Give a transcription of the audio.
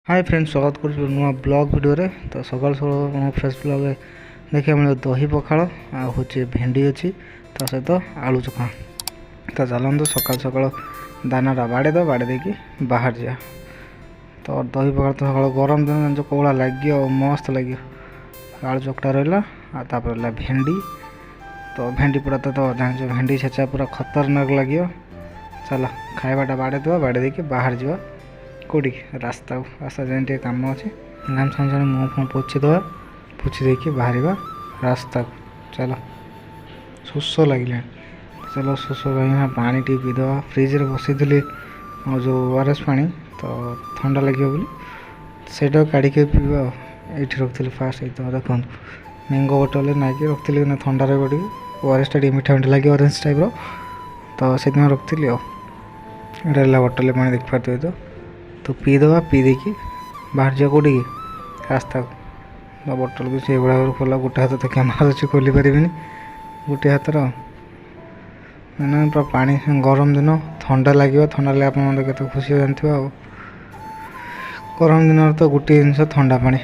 Hi friends, स्वागत कर नुआ ब्लॉग वीडियो रे। तो सकाल सकाल फ्रेश ब्लॉग देखिए मिले दही पखाड़ हूँ भेंडी अच्छी ता सहित आलू चखा। तो चलते सकाल सकाल दानाटा बाड़े दो बाड़े देकी बाहर जा। तो दही पखाड़ तो सकाल गरम दिन जो कौड़ा लगे मस्त लगे। आलू चकटा रहा रहा भेंडी। तो भेंडी पूरा तो जान भेंडी छेचा पूरा खतरनाक लगे। चल खाइबाटा बाड़े देवा बाड़े देकी बाहर जा कौटी रास्ता रास्ता जाए कम अच्छे नाम सामने मुँह फुँ पोछीदे पोछी देखिए बाहर रास्ता को। चल शोष लगे चलो शोष कहीं पानी टी पीदे फ्रिज रे बसई जो ओआरएस पानी तो ठंडा लगे बोली सेटा काढ़ के पीवा ये रखी फास्ट तो देखो मैंगो बोटल नाइक रखी ठंडा रहा टे ओआरएस टा मीठा मीठा लगे ऑरेंज टाइप रो तो से रखी रहा बोटल पानी देख पारे तो पीदे पी देखी बाहर जा कौटी रास्ता को बोटल को से भाव खोला गोटे हाथ तो कैमेरा अच्छे खोली पारे गोटे हाथर मैंने पूरा पानी गरम दिन ठंडा लगे ठंडा लगे आप खुशी जानते गरम दिन तो गोटे जिनस ठंडा पानी।